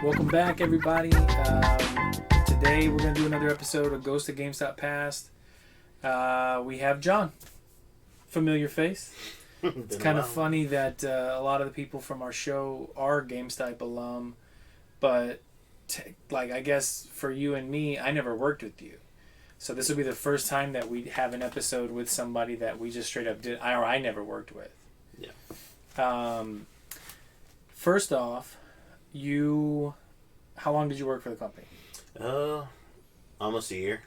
Welcome back, everybody. Today we're going to do another episode of Ghost of Gamestop Past. We have John. Familiar face. It's kind of funny that a lot of the people from our show are GameStop alum, but I guess for you and me, I never worked with you. So this will be the first time that we have an episode with somebody that we just straight up did, or I never worked with. Yeah. First off, how long did you work for the company? Almost a year.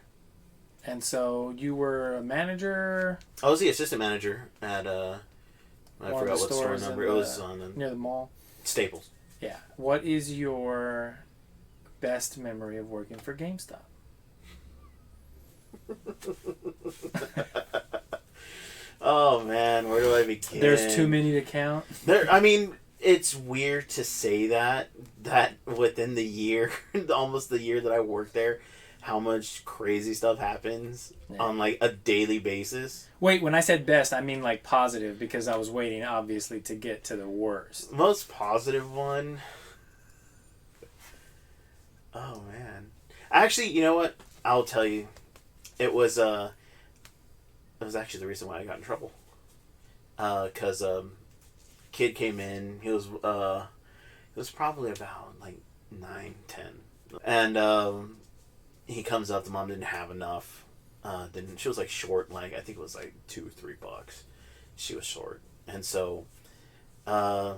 And so you were a manager? I was the assistant manager at I forgot what store number. It was on near the mall. Staples. Yeah. What is your best memory of working for GameStop? Oh man, where do I begin? There's too many to count. It's weird to say that within the year, almost the year that I worked there, how much crazy stuff happens on like a daily basis. Wait, when I said best, I mean like positive, because I was waiting obviously to get to the worst. Most positive one. Oh man. Actually, you know what? I'll tell you. It was actually the reason why I got in trouble. Cuz kid came in. He was probably about like 9, 10. And he comes up, the mom didn't have enough. She was like short, like I think it was like $2 or $3. She was short. And so my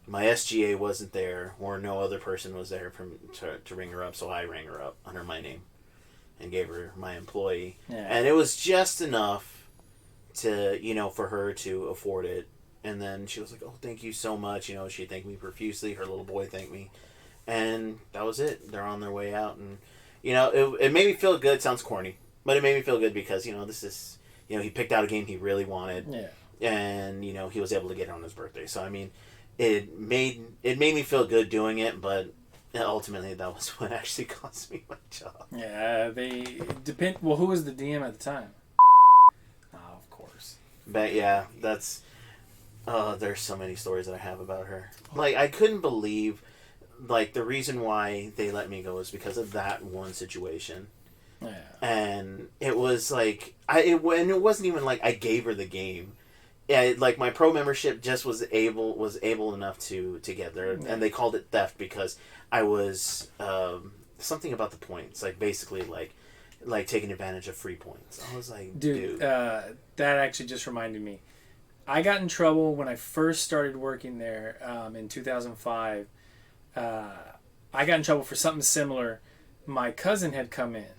SGA wasn't there, or no other person was there to ring her up, so I rang her up under my name and gave her my employee. Yeah. And it was just enough to, for her to afford it. And then she was like, oh, thank you so much. She thanked me profusely. Her little boy thanked me. And that was it. They're on their way out. And, it made me feel good. It sounds corny. But it made me feel good because, this is, he picked out a game he really wanted. Yeah. And, he was able to get it on his birthday. So, it made me feel good doing it. But ultimately, that was what actually cost me my job. Yeah, Well, who was the DM at the time? Oh, of course. But, yeah, that's... there's so many stories that I have about her. Like, I couldn't believe, like, the reason why they let me go is because of that one situation. Yeah. And it was like, it wasn't even like I gave her the game. Yeah, like my pro membership just was able enough to get there, Yeah. and they called it theft because I was something about the points, like basically like taking advantage of free points. I was like, dude. That actually just reminded me. I got in trouble when I first started working there in 2005. I got in trouble for something similar. My cousin had come in,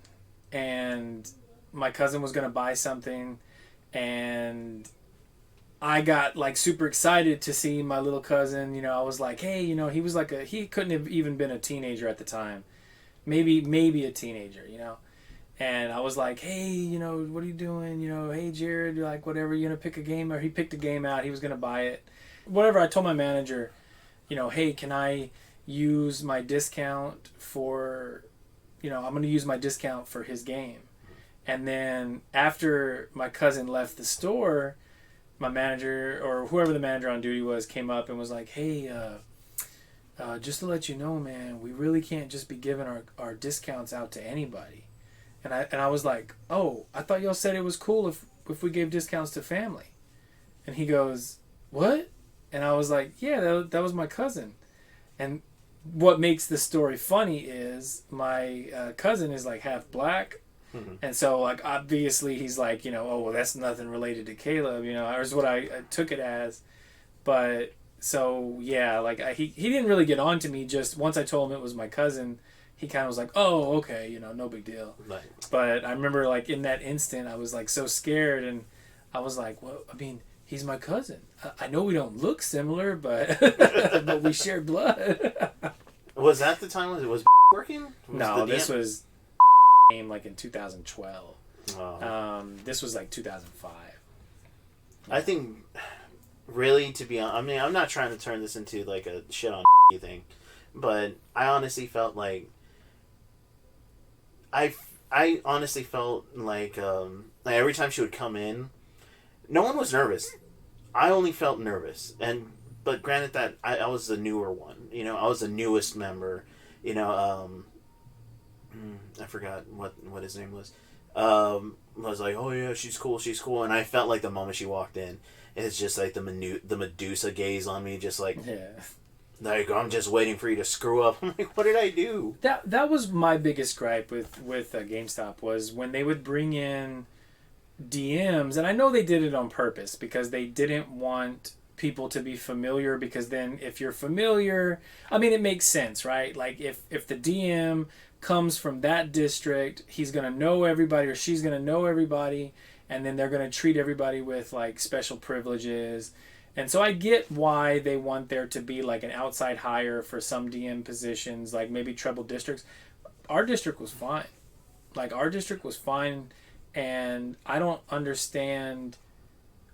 and my cousin was going to buy something, and I got like super excited to see my little cousin. I was like, hey, he was like he couldn't have even been a teenager at the time. Maybe a teenager, And I was like, hey, what are you doing? Hey, Jared, like, whatever, you going to pick a game? Or he picked a game out. He was going to buy it. Whatever, I told my manager, hey, can I use my discount for, I'm going to use my discount for his game. And then after my cousin left the store, my manager, or whoever the manager on duty was, came up and was like, hey, just to let you know, man, we really can't just be giving our discounts out to anybody. And I was like, oh, I thought y'all said it was cool if we gave discounts to family. And he goes, what? And I was like, yeah, that was my cousin. And what makes the story funny is my cousin is like half black. Mm-hmm. And so like obviously he's like, oh, well, that's nothing related to Caleb, or is what I took it as. But so yeah, like he didn't really get on to me. Just once I told him it was my cousin, he kind of was like, oh, okay, no big deal. Right. But I remember, like, in that instant, I was, like, so scared, and I was like, well, he's my cousin. I know we don't look similar, but but we share blood. Was that the time when it was working? No, this was like in 2012. Oh. This was, like, 2005. Yeah. I think, really, to be honest, I'm not trying to turn this into, like, a shit on thing, but I honestly felt like I honestly felt like every time she would come in, no one was nervous. I only felt nervous. And but granted that I was the newer one. I was the newest member. I forgot what his name was. I was like, oh yeah, she's cool, and I felt like the moment she walked in, it's just like the Medusa gaze on me, just like, Yeah. Like, I'm just waiting for you to screw up. I'm like, what did I do? That was my biggest gripe with GameStop, was when they would bring in DMs, and I know they did it on purpose because they didn't want people to be familiar, because then if you're familiar, I mean, it makes sense, right? Like if the DM comes from that district, he's going to know everybody, or she's going to know everybody, and then they're going to treat everybody with like special privileges. And so I get why they want there to be like an outside hire for some DM positions, like maybe troubled districts. Our district was fine. And I don't understand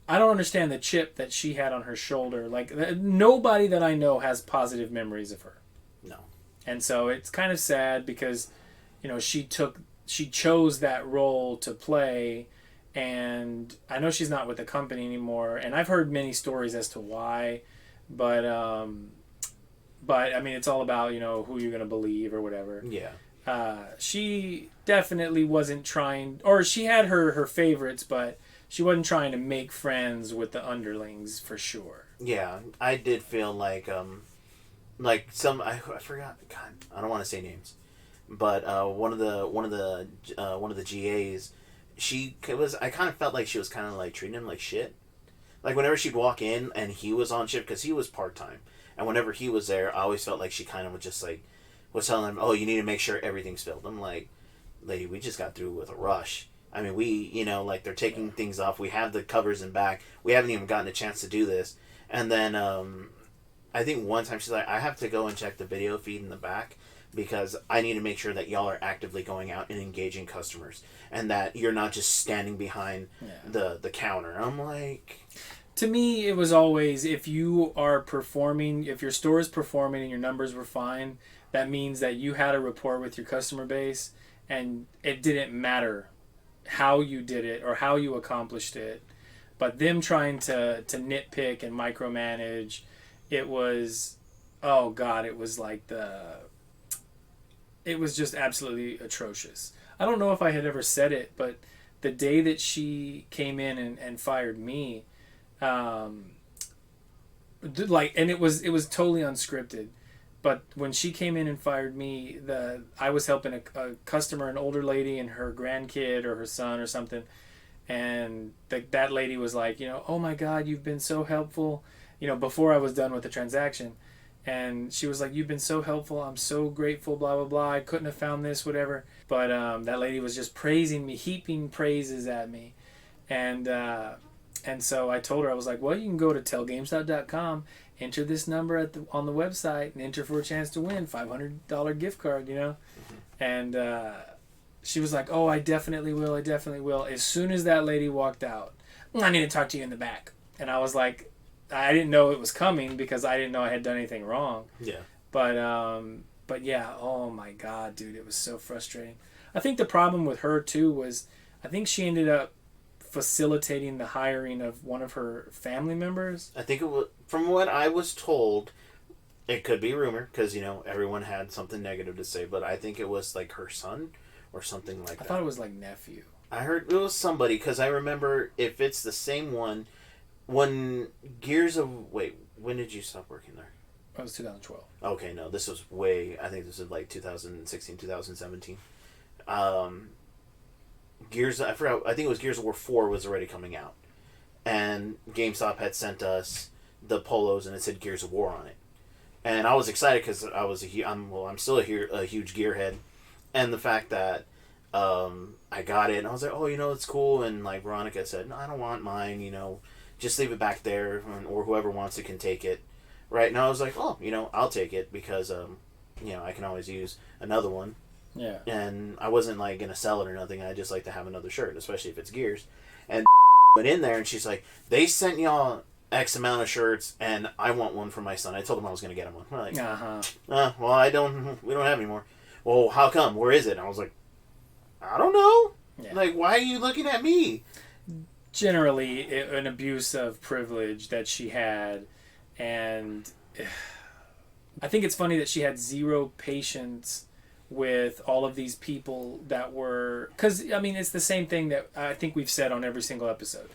the chip that she had on her shoulder. Like, nobody that I know has positive memories of her. No. And so it's kind of sad because, she chose that role to play, and I know she's not with the company anymore, and I've heard many stories as to why, but I mean, it's all about, who you're going to believe or whatever. Yeah. She definitely wasn't trying, or she had her favorites, but she wasn't trying to make friends with the underlings for sure. Yeah, I did feel like some, I forgot, God, I don't want to say names, but one of the GAs, I kind of felt like she was kind of like treating him like shit. Like whenever she'd walk in and he was on shift, because he was part-time, and whenever he was there, I always felt like she kind of was just like, was telling him, oh, you need to make sure everything's filled. I'm like, lady, we just got through with a rush. I mean, like they're taking things off. We have the covers in back. We haven't even gotten a chance to do this. And then I think one time she's like, I have to go and check the video feed in the back because I need to make sure that y'all are actively going out and engaging customers and that you're not just standing behind the counter. I'm like... To me, it was always, if you are performing, if your store is performing and your numbers were fine, that means that you had a rapport with your customer base, and it didn't matter how you did it or how you accomplished it. But them trying to nitpick and micromanage, it was, oh God, it was like it was just absolutely atrocious. I don't know if I had ever said it, but the day that she came in and fired me, and it was totally unscripted, but when she came in and fired me, I was helping a customer, an older lady, and her grandkid or her son or something, and that lady was like, oh my God, you've been so helpful, before I was done with the transaction, and she was like, you've been so helpful, I'm so grateful, blah blah blah, I couldn't have found this, whatever. But that lady was just praising me, heaping praises at me, and so I told her, I was like, well, you can go to tellgamestop.com, enter this number on the website, and enter for a chance to win $500 gift card, And she was like, oh, I definitely will. As soon as that lady walked out, I need to talk to you in the back. And I was like, I didn't know it was coming because I didn't know I had done anything wrong. Yeah. But yeah, oh my God, dude, it was so frustrating. I think the problem with her, too, was I think she ended up facilitating the hiring of one of her family members. I think it was, from what I was told, it could be rumor because everyone had something negative to say, but I think it was like her son or something like that. I thought it was like nephew. I heard it was somebody because I remember, if it's the same one, when when did you stop working there? That was 2012. Okay, no, this was I think this was like 2016, 2017. I forgot, I think it was Gears of War 4 was already coming out. And GameStop had sent us the polos and it said Gears of War on it. And I was excited because I'm still a huge gearhead. And the fact that I got it and I was like, oh, it's cool. And like Veronica said, no, I don't want mine, just leave it back there, or whoever wants it can take it. Right? And I was like, oh, I'll take it because, I can always use another one. Yeah. And I wasn't like gonna sell it or nothing. I just like to have another shirt, especially if it's Gears. And went in there and she's like, they sent y'all X amount of shirts and I want one for my son. I told him I was gonna get him one. I'm like, well, we don't have any more. Well, how come? Where is it? And I was like, I don't know. Yeah. Like, why are you looking at me? Generally, an abuse of privilege that she had, And I think it's funny that she had zero patience with all of these people that were, because I mean it's the same thing that I think we've said on every single episode.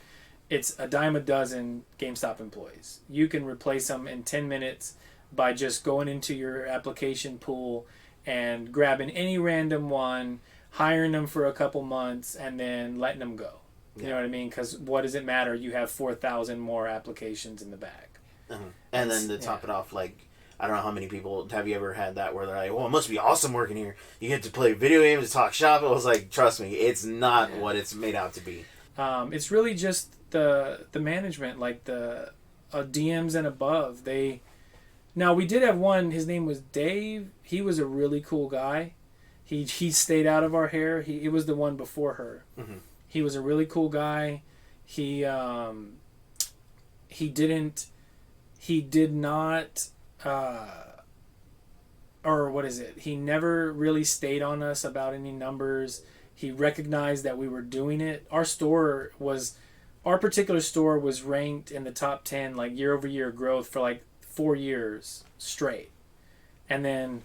It's a dime a dozen GameStop employees. You can replace them in 10 minutes by just going into your application pool and grabbing any random one, hiring them for a couple months, and then letting them go. You know what I mean? Because what does it matter? You have 4,000 more applications in the bag. And then to top it off, like, I don't know how many people, have you ever had that where they're like, well, it must be awesome working here. You get to play video games, talk shop. It was like, trust me, it's not what it's made out to be. It's really just the management, like the DMs and above. Now we did have one. His name was Dave. He was a really cool guy. He stayed out of our hair. It was the one before her. Mm-hmm. He was a really cool guy. He did not. Or what is it? He never really stayed on us about any numbers. He recognized that we were doing it. Our particular store was ranked in the top 10, like year-over-year growth for like 4 years straight. And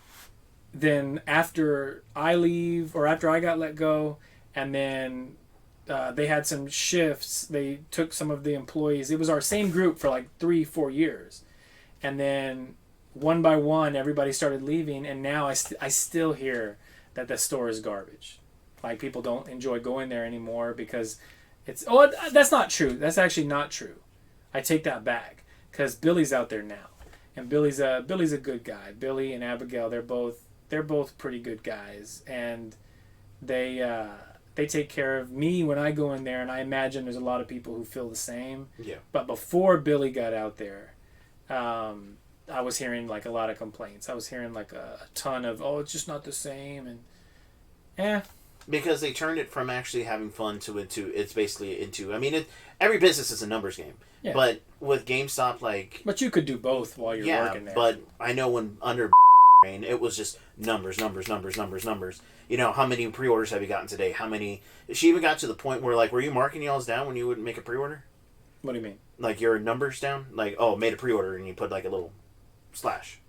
then after I leave, or after I got let go, and then they had some shifts, they took some of the employees. It was our same group for like 3-4 years. And then one by one, everybody started leaving, and now I still hear that the store is garbage. Like, people don't enjoy going there anymore because it's... Oh, that's not true. That's actually not true. I take that back, because Billy's out there now, and Billy's a good guy. Billy and Abigail, they're both pretty good guys, and they take care of me when I go in there, and I imagine there's a lot of people who feel the same. Yeah. But before Billy got out there, I was hearing like a lot of complaints. I was hearing like a ton of, oh, it's just not the same, and because they turned it from actually having fun to it's basically into, I mean, every business is a numbers game. Yeah. But with GameStop, like... But you could do both while you're working there. But I know when under it was just numbers. You know, how many pre-orders have you gotten today? How many... She even got to the point where, like, were you marking y'all's down when you would make a pre-order? What do you mean? Like, your numbers down? Like, oh, made a pre-order, and you put, like, a little slash.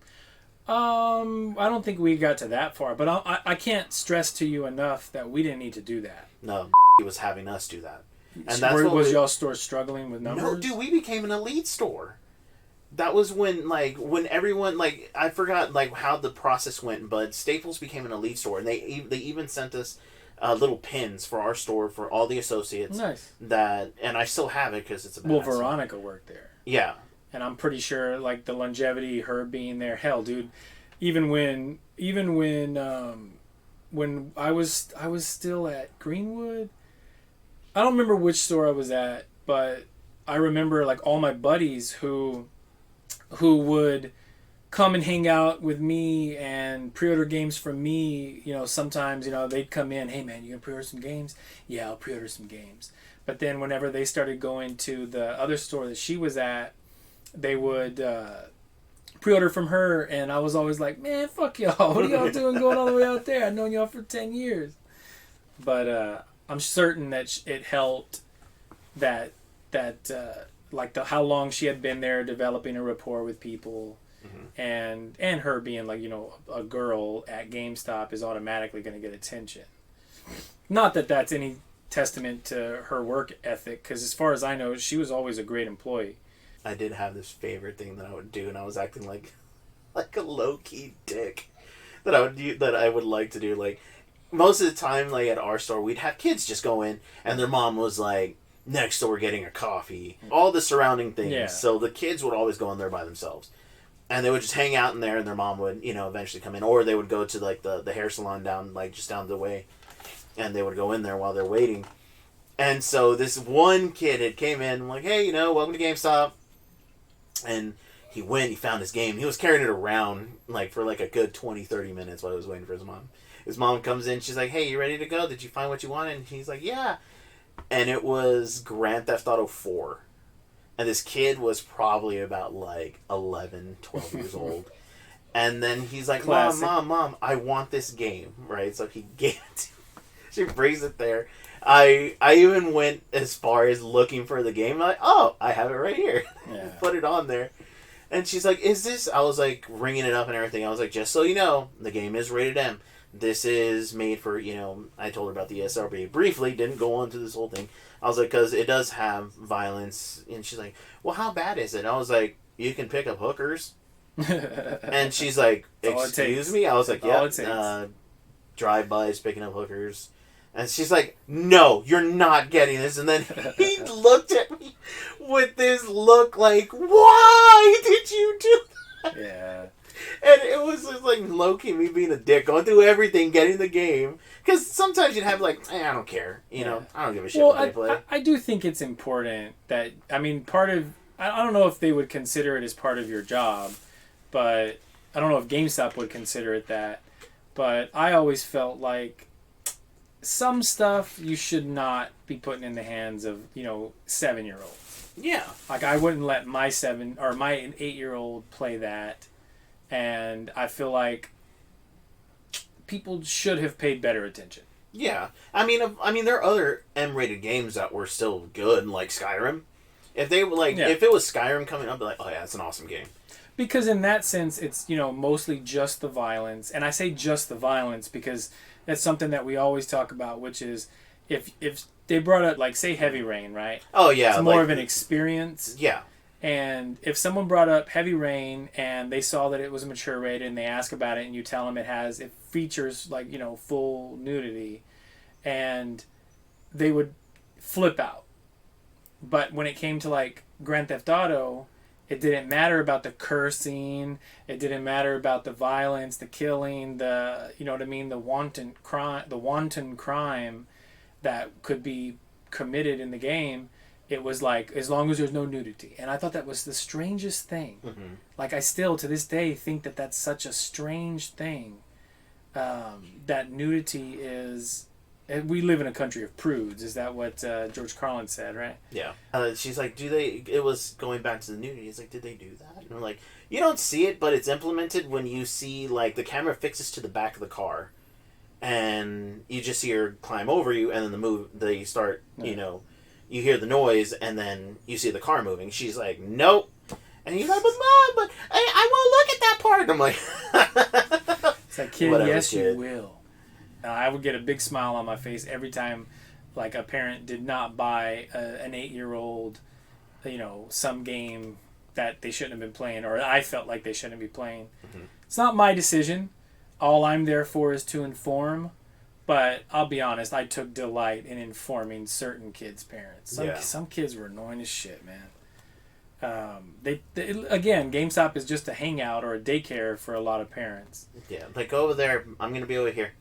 I don't think we got to that far, but I can't stress to you enough that we didn't need to do that. No, he was having us do that. And that's what was y'all's store struggling with numbers? No, dude, we became an elite store. That was when everyone, like, I forgot, like, how the process went, but Staples became an elite store, and they even sent us little pins for our store for all the associates. Nice. And I still have it because it's a badass. Well, Veronica worked there. Yeah. And I'm pretty sure, like, the longevity, her being there, hell, dude, even when I was still at Greenwood, I don't remember which store I was at, but I remember, like, all my buddies who would come and hang out with me and pre-order games from me. You know, sometimes, you know, they'd come in, hey man, you gonna pre-order some games? Yeah, I'll pre-order some games. But then whenever they started going to the other store that she was at, they would pre-order from her, and I was always like, man, fuck y'all. What are y'all doing going all the way out there? I've known y'all for 10 years. But I'm certain that it helped that like how long she had been there developing a rapport with people. Mm-hmm. and her being, like, you know, a girl at GameStop is automatically going to get attention. Not that that's any testament to her work ethic, because as far as I know, she was always a great employee. I did have this favorite thing that I would do, and I was acting like a low-key dick that I would like to do. Like, most of the time, like, at our store, we'd have kids just go in, and their mom was like, next door getting a coffee, all the surrounding things. Yeah. So the kids would always go in there by themselves. And they would just hang out in there, and their mom would, you know, eventually come in. Or they would go to, like, the hair salon down, like, just down the way. And they would go in there while they're waiting. And so this one kid had came in, like, hey, you know, welcome to GameStop. And he went, he found his game. He was carrying it around, like, for, like, a good 20, 30 minutes while he was waiting for his mom. His mom comes in, she's like, hey, you ready to go? Did you find what you wanted? And he's like, yeah. And it was Grand Theft Auto 4. And this kid was probably about, like, 11, 12 years old. And then he's like, Mom, I want this game, right? So he gave it to her. She brings it there. I even went as far as looking for the game. I'm like, oh, I have it right here. Yeah. Put it on there. And she's like, is this... I was like, ringing it up and everything. I was like, just so you know, the game is rated M. This is made for, you know... I told her about the SRB briefly, didn't go into this whole thing. I was like, because it does have violence. And she's like, well, how bad is it? I was like, you can pick up hookers. And she's like, excuse me? I was like, yeah, drive-bys, picking up hookers. And she's like, no, you're not getting this. And then he looked at me with this look like, why did you do that? Yeah. And it was just like low-key me being a dick, going through everything, getting the game. Because sometimes you'd have like, I don't care. You know, I don't give a shit what they play. I do think it's important that, I mean, part of, I don't know if they would consider it as part of your job, but I don't know if GameStop would consider it that. But I always felt like some stuff you should not be putting in the hands of, 7-year-olds. Yeah. Like, I wouldn't let my 8-year-old play that. And I feel like people should have paid better attention. Yeah. I mean, there are other M-rated games that were still good, like Skyrim. If they were if it was Skyrim coming up, I'd be like, oh yeah, it's an awesome game. Because in that sense, it's, mostly just the violence. And I say just the violence because that's something that we always talk about, which is if they brought up, like, say, Heavy Rain, right? Oh, yeah. It's more of an experience. Yeah. And if someone brought up Heavy Rain and they saw that it was mature rated and they ask about it and you tell them it features, like, full nudity, and they would flip out. But when it came to, like, Grand Theft Auto, it didn't matter about the cursing. It didn't matter about the violence, the killing, the wanton crime that could be committed in the game. It was like, as long as there's no nudity. And I thought that was the strangest thing. Mm-hmm. Like, I still, to this day, think that that's such a strange thing. That nudity is... We live in a country of prudes. Is that what George Carlin said, right? Yeah. She's like, it was going back to the nudity. He's like, did they do that? And I'm like, you don't see it, but it's implemented when you see, like, the camera fixes to the back of the car. And you just see her climb over you, and then they start, you hear the noise, and then you see the car moving. She's like, nope. And he's like, but Mom, but I won't look at that part. And I'm like... It's like, kid, whatever, yes, kid. You will. I would get a big smile on my face every time, like, a parent did not buy an 8-year-old, some game that they shouldn't have been playing, or I felt like they shouldn't be playing. Mm-hmm. It's not my decision. All I'm there for is to inform. But I'll be honest, I took delight in informing certain kids' parents. Some kids were annoying as shit, man. Again, GameStop is just a hangout or a daycare for a lot of parents. Yeah, like, go over there. I'm going to be over here,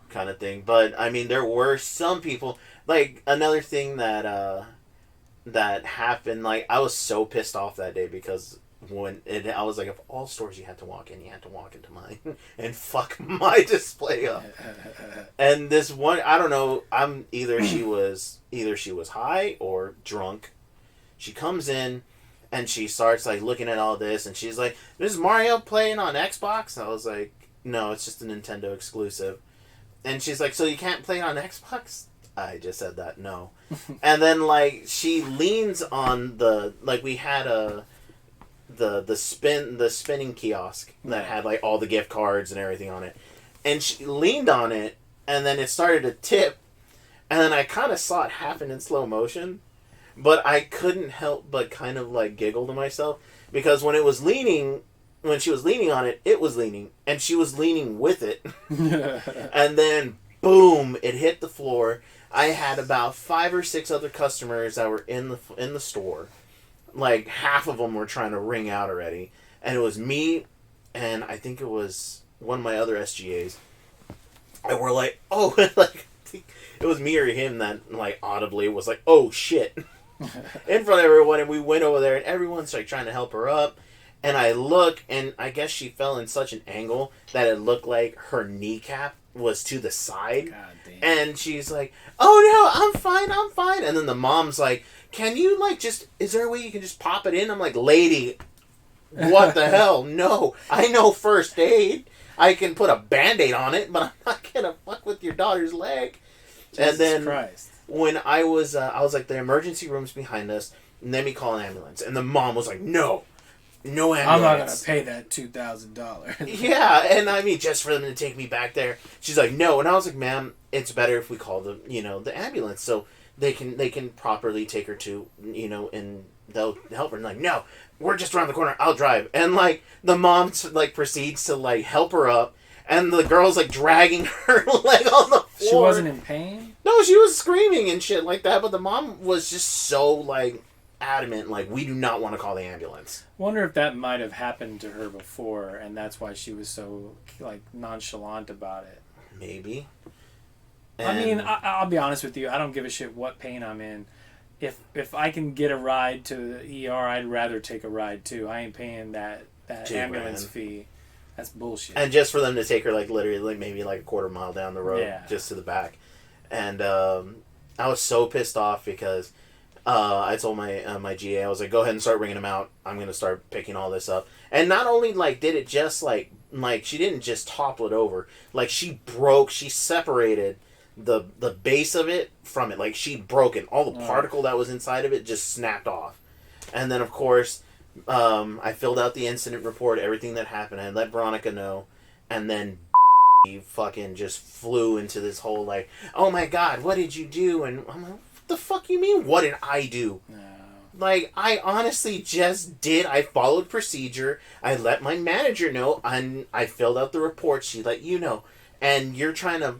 kind of thing. But, I mean, there were some people... Like, another thing that happened, like, I was so pissed off that day because... I was like, of all stores you had to walk in, you had to walk into mine and fuck my display up. And this one, I don't know, either she was high or drunk. She comes in and she starts, like, looking at all this, and she's like, "Is Mario playing on Xbox?" I was like, "No, it's just a Nintendo exclusive." And she's like, "So you can't play it on Xbox?" I just said that, no. And then, like, she leans on we had the spinning kiosk that had, like, all the gift cards and everything on it, and she leaned on it, and then it started to tip, and then I kind of saw it happen in slow motion, but I couldn't help but kind of, like, giggle to myself, because when she was leaning on it, it was leaning, and she was leaning with it. And then boom, it hit the floor. I had about 5 or 6 other customers that were in the store. Like, half of them were trying to ring out already. And it was me, and I think it was one of my other SGAs. And we're like, oh, like, it was me or him that, like, audibly was like, oh, shit. In front of everyone, and we went over there, and everyone's, like, trying to help her up. And I look, and I guess she fell in such an angle that it looked like her kneecap was to the side. God damn. And she's like, oh, no, I'm fine. And then the mom's like, can you, like, is there a way you can just pop it in? I'm like, lady, what the hell? No, I know first aid. I can put a Band-Aid on it, but I'm not going to fuck with your daughter's leg. Jesus and then Christ. When I was like, the emergency room's behind us, and let me call an ambulance. And the mom was like, no, no ambulance. I'm not going to pay that $2,000. Yeah, and I mean, just for them to take me back there. She's like, no. And I was like, ma'am, it's better if we call the ambulance so they can properly take her to, and they'll help her. And like, no, we're just around the corner. I'll drive. And like, the mom like proceeds to like help her up. And the girl's like dragging her leg on the floor. She wasn't in pain? No, she was screaming and shit like that. But the mom was just so like adamant, like, we do not want to call the ambulance. Wonder if that might have happened to her before, and that's why she was so like nonchalant about it. Maybe. I mean, I'll be honest with you. I don't give a shit what pain I'm in. If I can get a ride to the ER, I'd rather take a ride too. I ain't paying that ambulance fee. That's bullshit. And just for them to take her like literally like maybe like a quarter mile down the road, just to the back. And I was so pissed off because I told my GA, I was like, go ahead and start ringing them out. I'm gonna start picking all this up. And not only like did it just like she didn't just topple it over, like she separated the base of it from it. Like she broke it. All the particle that was inside of it just snapped off. And then of course, I filled out the incident report, everything that happened. I let Veronica know, and then he fucking just flew into this whole like, oh my god, what did you do? And I'm like, what the fuck you mean? What did I do? No. Like, I honestly just did. I followed procedure. I let my manager know, and I filled out the report. She let you know, and you're trying to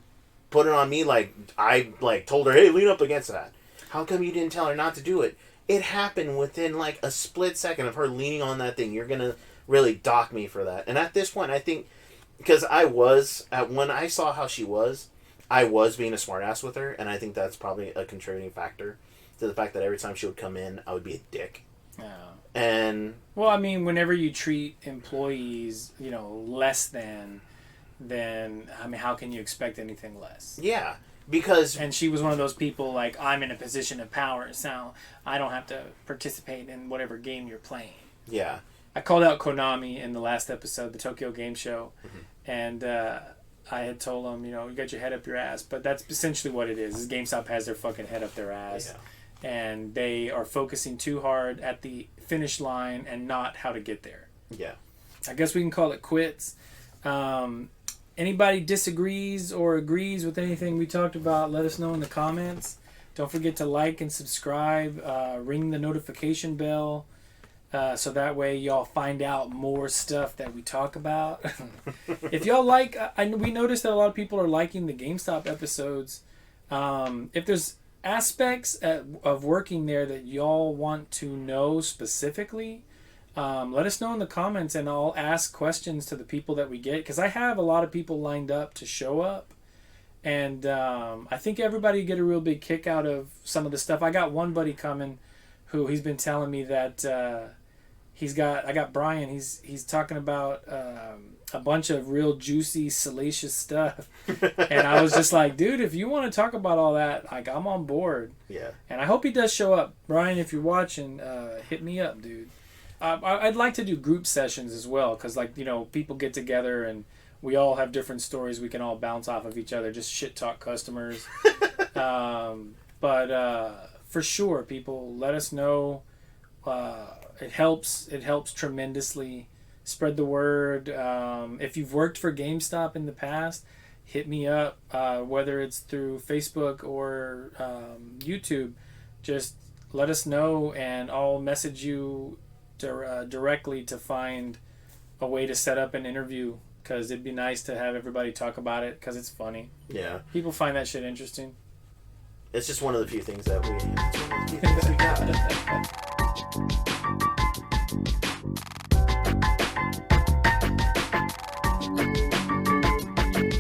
put it on me like I like told her, hey, lean up against that. How come you didn't tell her not to do it? It happened within like a split second of her leaning on that thing. You're gonna really dock me for that. And at this point, I think because when I saw how she was, I was being a smartass with her, and I think that's probably a contributing factor to the fact that every time she would come in, I would be a dick. Yeah. And well, I mean, whenever you treat employees, less than, then I mean, how can you expect anything less? Yeah. And she was one of those people like, I'm in a position of power, so I don't have to participate in whatever game you're playing. Yeah. I called out Konami in the last episode, the Tokyo Game Show, and I had told them, you got your head up your ass, but that's essentially what it is. GameStop has their fucking head up their ass, and they are focusing too hard at the finish line and not how to get there. Yeah. I guess we can call it quits. Anybody disagrees or agrees with anything we talked about, let us know in the comments. Don't forget to like and subscribe. Ring the notification bell so that way y'all find out more stuff that we talk about. If y'all like, we noticed that a lot of people are liking the GameStop episodes. If there's aspects of working there that y'all want to know specifically, let us know in the comments, and I'll ask questions to the people that we get, because I have a lot of people lined up to show up, and I think everybody get a real big kick out of some of the stuff. I got one buddy coming who he's been telling me that I got Brian, he's talking about a bunch of real juicy, salacious stuff, and I was just like, dude, if you want to talk about all that, like, I'm on board. Yeah. And I hope he does show up. Brian, if you're watching, hit me up, dude. I'd like to do group sessions as well, because people get together and we all have different stories. We can all bounce off of each other, just shit talk customers. But for sure, people, let us know. It helps tremendously. Spread the word. If you've worked for GameStop in the past, hit me up, whether it's through Facebook or YouTube. Just let us know, and I'll message you directly to find a way to set up an interview, because it'd be nice to have everybody talk about it, because it's funny. Yeah. People find that shit interesting. It's just one of the few things that we got.